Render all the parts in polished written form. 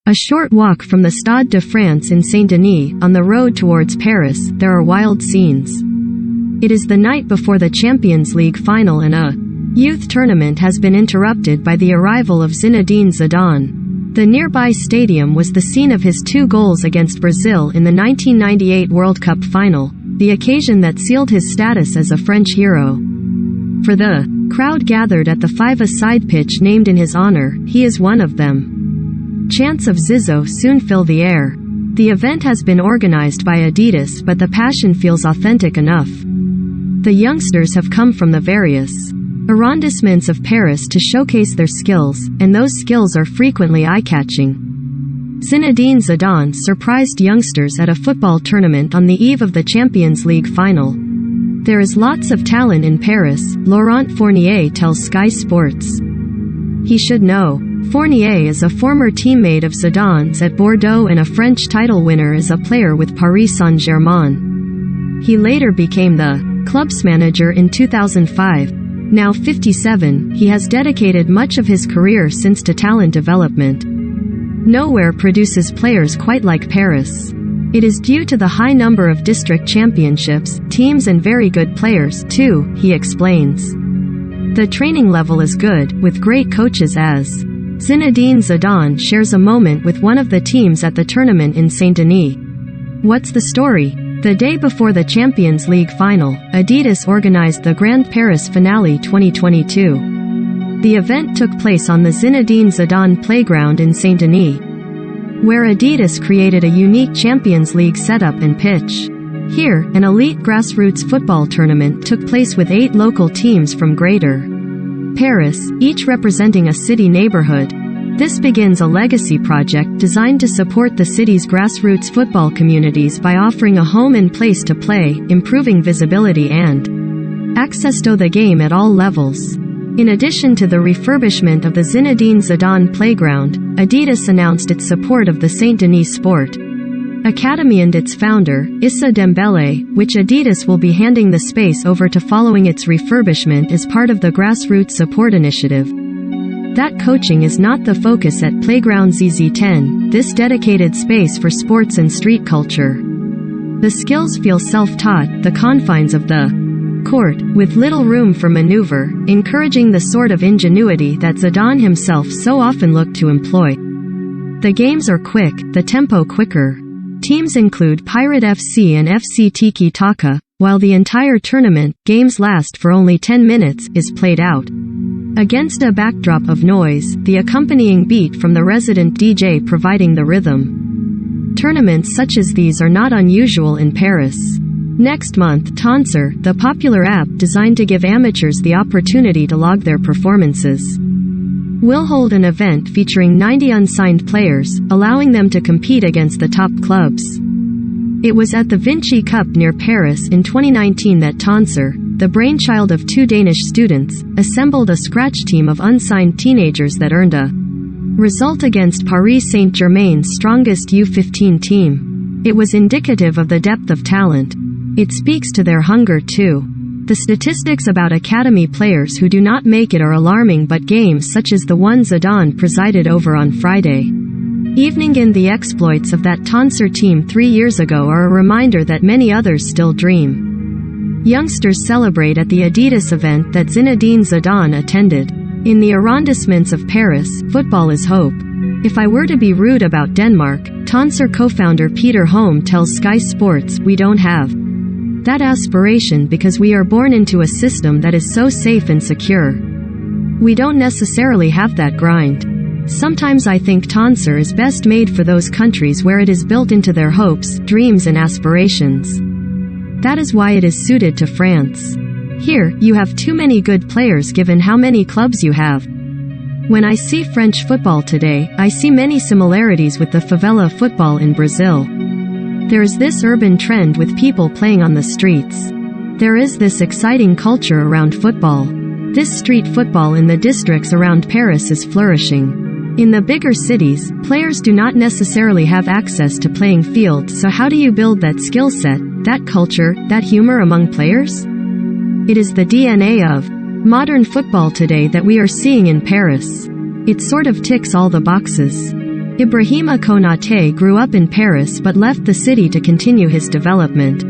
A short walk from the Stade de France in Saint-Denis, on the road towards Paris, there are wild scenes. It is the night before the Champions League final and a youth tournament has been interrupted by the arrival of Zinedine Zidane. The nearby stadium was the scene of his 2 goals against Brazil in the 1998 World Cup final, the occasion that sealed his status as a French hero. For the crowd gathered at the 5-a-side pitch named in his honor, he is one of them. Chants of Zizou soon fill the air. The event has been organized by Adidas, but the passion feels authentic enough. The youngsters have come from the various arrondissements of Paris to showcase their skills, and those skills are frequently eye-catching. Zinedine Zidane surprised youngsters at a football tournament on the eve of the Champions League final. There is lots of talent in Paris, Laurent Fournier tells Sky Sports. He should know. Fournier is a former teammate of Zidane's at Bordeaux and a French title winner as a player with Paris Saint-Germain. He later became the club's manager in 2005. Now 57, he has dedicated much of his career since to talent development. Nowhere produces players quite like Paris. It is due to the high number of district championships, teams and very good players, too, he explains. The training level is good, with great coaches as Zinedine Zidane shares a moment with one of the teams at the tournament in Saint-Denis. What's the story? The day before the Champions League final, Adidas organized the Grand Paris Finale 2022. The event took place on the Zinedine Zidane playground in Saint-Denis, where Adidas created a unique Champions League setup and pitch. Here, an elite grassroots football tournament took place with 8 local teams from Greater Paris, each representing a city neighborhood. This begins a legacy project designed to support the city's grassroots football communities by offering a home and place to play, improving visibility and access to the game at all levels. In addition to the refurbishment of the Zinedine Zidane playground, Adidas announced its support of the Saint-Denis Sport Academy and its founder, Issa Dembele, which Adidas will be handing the space over to following its refurbishment as part of the grassroots support initiative. That coaching is not the focus at Playground ZZ10, this dedicated space for sports and street culture. The skills feel self-taught, the confines of the court, with little room for maneuver, encouraging the sort of ingenuity that Zidane himself so often looked to employ. The games are quick, the tempo quicker. Teams include Pirate FC and FC Tiki Taka, while the entire tournament, games last for only 10 minutes, is played out against a backdrop of noise, the accompanying beat from the resident DJ providing the rhythm. Tournaments such as these are not unusual in Paris. Next month, Tonsor, the popular app designed to give amateurs the opportunity to log their performances, will hold an event featuring 90 unsigned players, allowing them to compete against the top clubs. It was at the Vinci Cup near Paris in 2019 that Tonsor, the brainchild of 2 Danish students, assembled a scratch team of unsigned teenagers that earned a result against Paris Saint-Germain's strongest U15 team. It was indicative of the depth of talent. It speaks to their hunger too. The statistics about academy players who do not make it are alarming, but games such as the one Zidane presided over on Friday evening and the exploits of that Tonsor team 3 years ago are a reminder that many others still dream. Youngsters celebrate at the Adidas event that Zinedine Zidane attended. In the arrondissements of Paris, football is hope. If I were to be rude about Denmark, Tonsor co-founder Peter Holm tells Sky Sports, we don't have that aspiration because we are born into a system that is so safe and secure. We don't necessarily have that grind. Sometimes I think Tonsor is best made for those countries where it is built into their hopes, dreams and aspirations. That is why it is suited to France. Here, you have too many good players given how many clubs you have. When I see French football today, I see many similarities with the favela football in Brazil. There is this urban trend with people playing on the streets. There is this exciting culture around football. This street football in the districts around Paris is flourishing. In the bigger cities, players do not necessarily have access to playing fields, so how do you build that skill set, that culture, that humor among players? It is the DNA of modern football today that we are seeing in Paris. It sort of ticks all the boxes. Ibrahima Konate grew up in Paris but left the city to continue his development.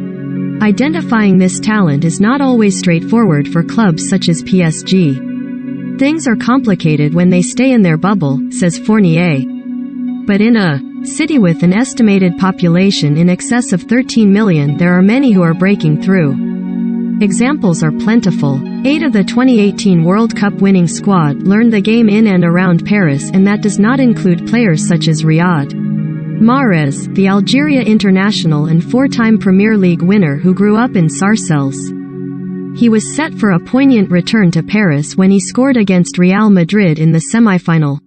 Identifying this talent is not always straightforward for clubs such as PSG. Things are complicated when they stay in their bubble, says Fournier. But in a city with an estimated population in excess of 13 million, there are many who are breaking through. Examples are plentiful. 8 of the 2018 World Cup winning squad learned the game in and around Paris, and that does not include players such as Riyad Mahrez, the Algeria international and 4-time Premier League winner who grew up in Sarcelles. He was set for a poignant return to Paris when he scored against Real Madrid in the semi-final.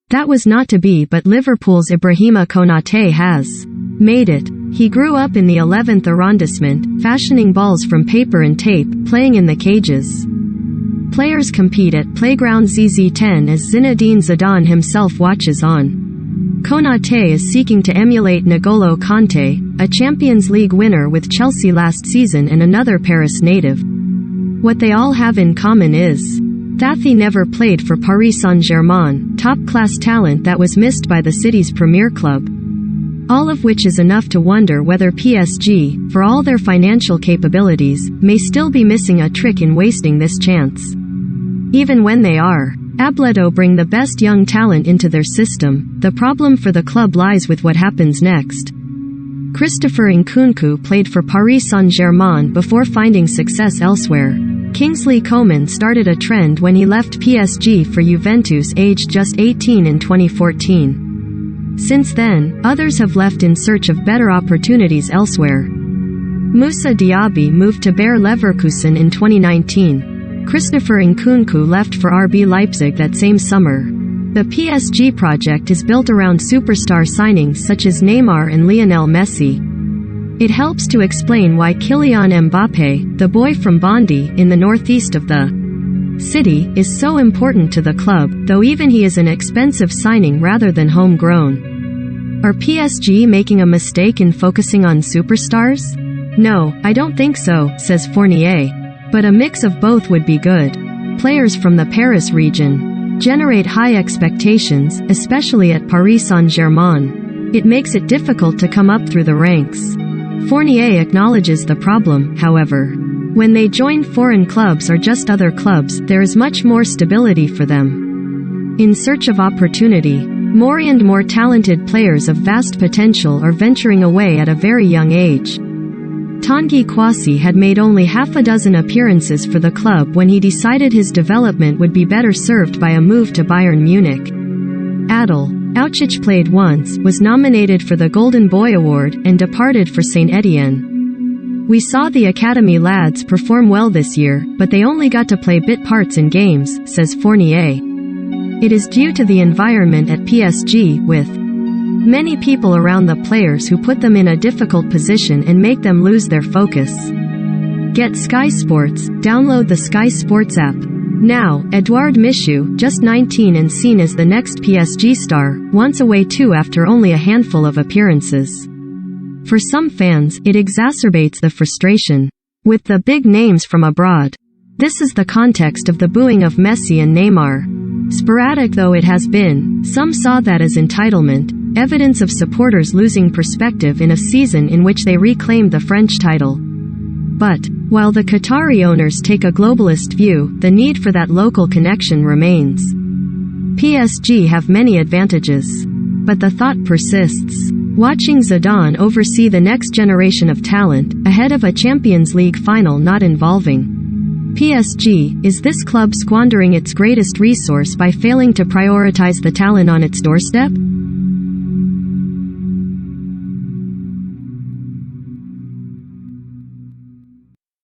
That was not to be, but Liverpool's Ibrahima Konate has made it. He grew up in the 11th arrondissement, fashioning balls from paper and tape, playing in the cages. Players compete at Playground ZZ10 as Zinedine Zidane himself watches on. Konate is seeking to emulate N'Golo Kanté, a Champions League winner with Chelsea last season and another Paris native. What they all have in common is that he never played for Paris Saint-Germain, top-class talent that was missed by the city's premier club. All of which is enough to wonder whether PSG, for all their financial capabilities, may still be missing a trick in wasting this chance. Even when they are able bring the best young talent into their system, the problem for the club lies with what happens next. Christopher Nkunku played for Paris Saint-Germain before finding success elsewhere. Kingsley Coman started a trend when he left PSG for Juventus aged just 18 in 2014. Since then, others have left in search of better opportunities elsewhere. Moussa Diaby moved to Bayer Leverkusen in 2019. Christopher Nkunku left for RB Leipzig that same summer. The PSG project is built around superstar signings such as Neymar and Lionel Messi. It helps to explain why Kylian Mbappé, the boy from Bondy, in the northeast of the city, is so important to the club, though even he is an expensive signing rather than homegrown. Are PSG making a mistake in focusing on superstars? No, I don't think so, says Fournier. But a mix of both would be good. Players from the Paris region generate high expectations, especially at Paris Saint-Germain. It makes it difficult to come up through the ranks. Fournier acknowledges the problem, however. When they join foreign clubs or just other clubs, there is much more stability for them. In search of opportunity, more and more talented players of vast potential are venturing away at a very young age. Tanguy Kouassi had made only half a dozen appearances for the club when he decided his development would be better served by a move to Bayern Munich. Adel Auchich played once, was nominated for the Golden Boy Award, and departed for Saint Etienne. We saw the academy lads perform well this year, but they only got to play bit parts in games, says Fournier. It is due to the environment at PSG, with many people around the players who put them in a difficult position and make them lose their focus. Get Sky Sports, download the Sky Sports app. Now, Edouard Michou, just 19 and seen as the next PSG star, wants away too after only a handful of appearances. For some fans, it exacerbates the frustration with the big names from abroad. This is the context of the booing of Messi and Neymar. Sporadic though it has been, some saw that as entitlement, evidence of supporters losing perspective in a season in which they reclaimed the French title. But, while the Qatari owners take a globalist view, the need for that local connection remains. PSG have many advantages. But the thought persists. Watching Zidane oversee the next generation of talent, ahead of a Champions League final not involving PSG, is this club squandering its greatest resource by failing to prioritize the talent on its doorstep?